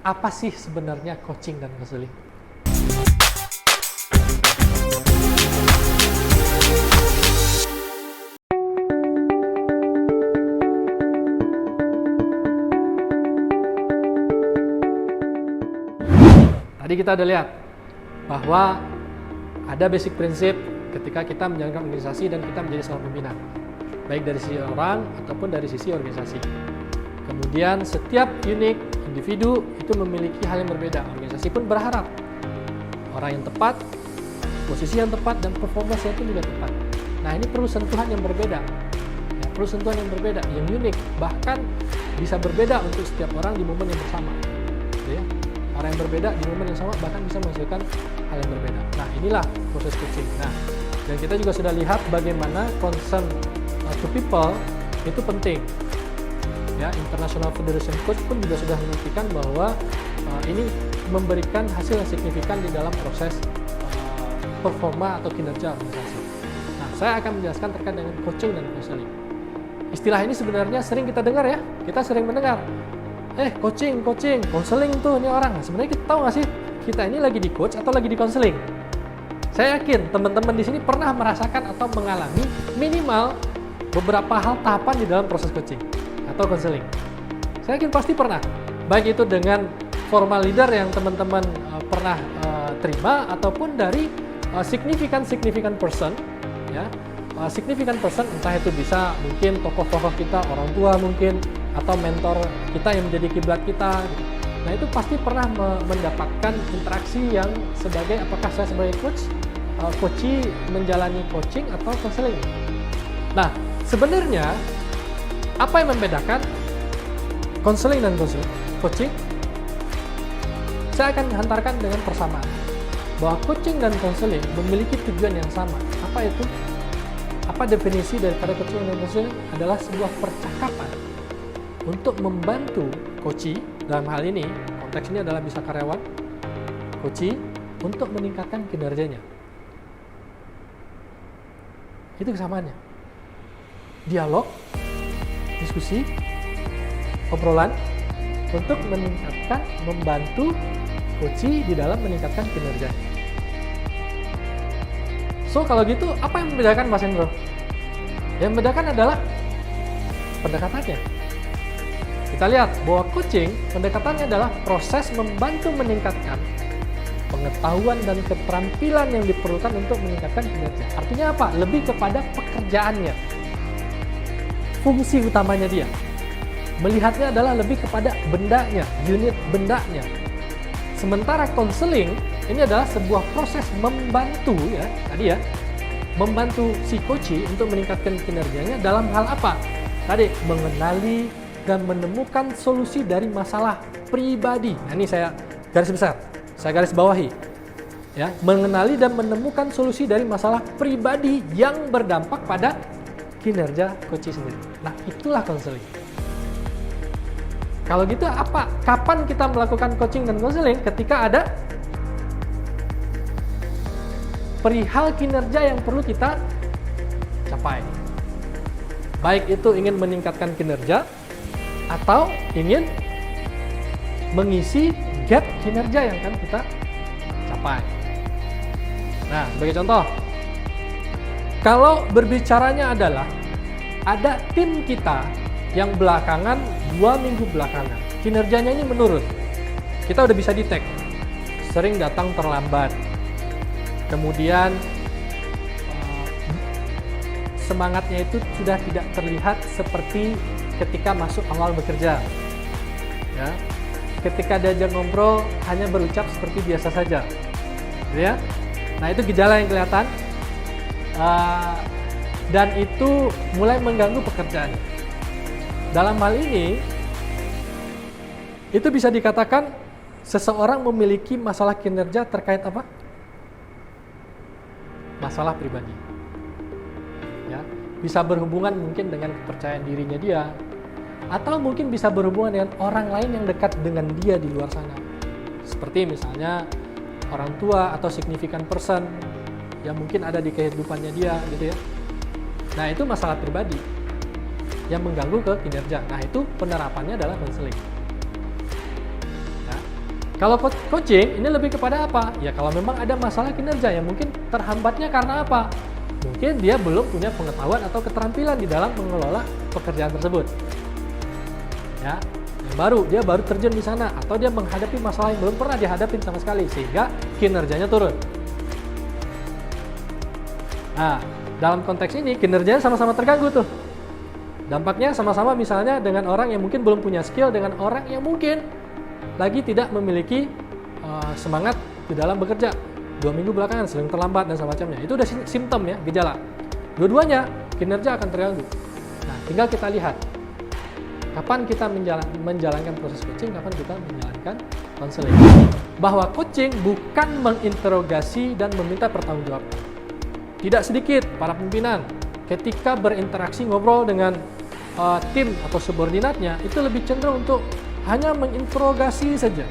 apa sih sebenarnya coaching dan konseling? Tadi kita udah lihat bahwa ada basic prinsip ketika kita menjalankan organisasi dan kita menjadi seorang pembina, baik dari sisi orang ataupun dari sisi organisasi. Kemudian setiap unit individu itu memiliki hal yang berbeda. Organisasi pun berharap orang yang tepat, posisi yang tepat, dan performance itu juga tepat. Nah, ini perlu sentuhan yang berbeda, ya, perlu sentuhan yang berbeda, yang unik, bahkan bisa berbeda untuk setiap orang di momen yang bersama, gitu ya. Orang yang berbeda di momen yang sama bahkan bisa menghasilkan hal yang berbeda. Nah, inilah proses coaching. Nah, dan kita juga sudah lihat bagaimana concern to people itu penting. Ya, International Federation Coach pun juga sudah membuktikan bahwa ini memberikan hasil yang signifikan di dalam proses performa atau kinerja organisasi. Nah, saya akan menjelaskan terkait dengan coaching dan counseling. Istilah ini sebenarnya sering kita dengar ya, kita sering mendengar. Coaching, counseling tuh ini orang. Sebenarnya kita tahu nggak sih, kita ini lagi di coach atau lagi di counseling? Saya yakin teman-teman di sini pernah merasakan atau mengalami minimal beberapa hal tahapan di dalam proses coaching atau counseling. Saya yakin pasti pernah. Baik itu dengan formal leader yang teman-teman pernah terima ataupun dari significant person, ya. Significant person entah itu bisa mungkin tokoh-tokoh kita, orang tua mungkin, atau mentor kita yang menjadi kiblat kita. Nah, itu pasti pernah mendapatkan interaksi yang sebagai apakah saya sebagai coachee menjalani coaching atau counseling. Nah, sebenarnya apa yang membedakan counseling dan coaching? Saya akan hantarkan dengan persamaan bahwa coaching dan counseling memiliki tujuan yang sama. Apa itu? Apa definisi daripada coaching dan counseling? Adalah sebuah percakapan untuk membantu coachee, dalam hal ini konteks ini adalah bisa karyawan, coachee, untuk meningkatkan kinerjanya. Itu kesamaannya. Dialog, diskusi, obrolan untuk meningkatkan, membantu coachee di dalam meningkatkan kinerjanya. So, kalau gitu apa yang membedakan Mas Hendro? Yang membedakan adalah pendekatannya. Kita lihat bahwa coaching, pendekatannya adalah proses membantu meningkatkan pengetahuan dan keterampilan yang diperlukan untuk meningkatkan kinerja. Artinya apa? Lebih kepada pekerjaannya. Fungsi utamanya dia. Melihatnya adalah lebih kepada bendanya, unit bendanya. Sementara counseling ini adalah sebuah proses membantu ya, tadi ya, membantu si coachee untuk meningkatkan kinerjanya dalam hal apa? Tadi mengenali dan menemukan solusi dari masalah pribadi. Nah, ini saya garis besar, saya garis bawahi. Ya, mengenali dan menemukan solusi dari masalah pribadi yang berdampak pada kinerja coachee sendiri. Nah, itulah counseling. Kalau gitu apa? Kapan kita melakukan coaching dan counseling? Ketika ada perihal kinerja yang perlu kita capai. Baik itu ingin meningkatkan kinerja atau ingin mengisi gap kinerja yang akan kita capai. Nah, sebagai contoh, kalau berbicaranya adalah ada tim kita yang belakangan 2 minggu belakangan kinerjanya ini menurun, kita udah bisa detect, sering datang terlambat, kemudian semangatnya itu sudah tidak terlihat seperti ketika masuk awal bekerja. Ya, ketika diajak ngobrol hanya berucap seperti biasa saja. Ya, nah itu gejala yang kelihatan dan itu mulai mengganggu pekerjaan. Dalam hal ini, itu bisa dikatakan seseorang memiliki masalah kinerja terkait apa? Masalah pribadi. Ya, bisa berhubungan mungkin dengan kepercayaan dirinya dia, atau mungkin bisa berhubungan dengan orang lain yang dekat dengan dia di luar sana. Seperti misalnya orang tua atau significant person yang mungkin ada di kehidupannya dia, gitu ya. Nah, itu masalah pribadi yang mengganggu ke kinerja. Nah, itu penerapannya adalah counseling. Ya. Kalau coaching ini lebih kepada apa? Ya kalau memang ada masalah kinerja yang mungkin terhambatnya karena apa? Mungkin dia belum punya pengetahuan atau keterampilan di dalam mengelola pekerjaan tersebut. Ya, yang baru, dia baru terjun di sana atau dia menghadapi masalah yang belum pernah dihadapin sama sekali sehingga kinerjanya turun. Nah, dalam konteks ini kinerjanya sama-sama terganggu tuh. Dampaknya sama-sama misalnya dengan orang yang mungkin belum punya skill dengan orang yang mungkin lagi tidak memiliki semangat di dalam bekerja. 2 minggu belakangan sering terlambat dan semacamnya. Itu udah simptom ya, gejala. Dua-duanya kinerja akan terganggu. Nah, tinggal kita lihat kapan kita menjalankan proses coaching, kapan kita menjalankan konseling. Bahwa coaching bukan menginterogasi dan meminta pertanggungjawaban. Tidak sedikit para pimpinan ketika berinteraksi ngobrol dengan tim atau subordinatnya itu lebih cenderung untuk hanya menginterogasi saja.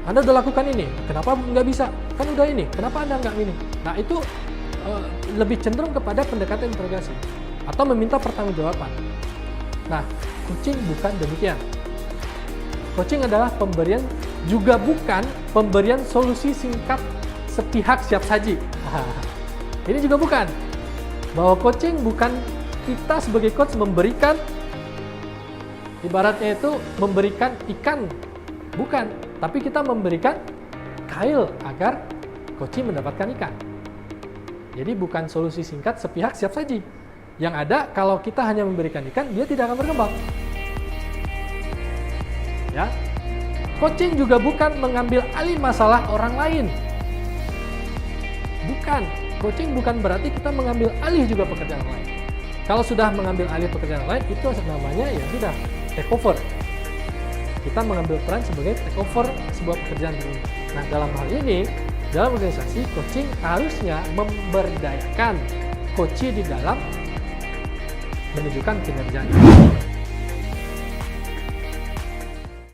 Anda udah lakukan ini, kenapa nggak bisa? Kan udah ini, kenapa Anda nggak ini? Nah itu lebih cenderung kepada pendekatan interogasi atau meminta pertanggungjawaban. Nah, coaching bukan demikian. Coaching adalah pemberian, juga bukan pemberian solusi singkat sepihak siap saji. Ini juga bukan. Bahwa coaching bukan kita sebagai coach memberikan, ibaratnya itu memberikan ikan, bukan. Tapi kita memberikan kail agar coaching mendapatkan ikan. Jadi bukan solusi singkat sepihak siap saji. Yang ada kalau kita hanya memberikan ikan, dia tidak akan berkembang. Ya, coaching juga bukan mengambil alih masalah orang lain. Bukan, coaching bukan berarti kita mengambil alih juga pekerjaan orang lain. Kalau sudah mengambil alih pekerjaan orang lain, itu namanya ya sudah take over. Kita mengambil peran sebagai take over sebuah pekerjaan dulu. Nah, dalam hal ini, dalam organisasi, coaching harusnya memberdayakan coachee di dalam menunjukkan kinerjanya.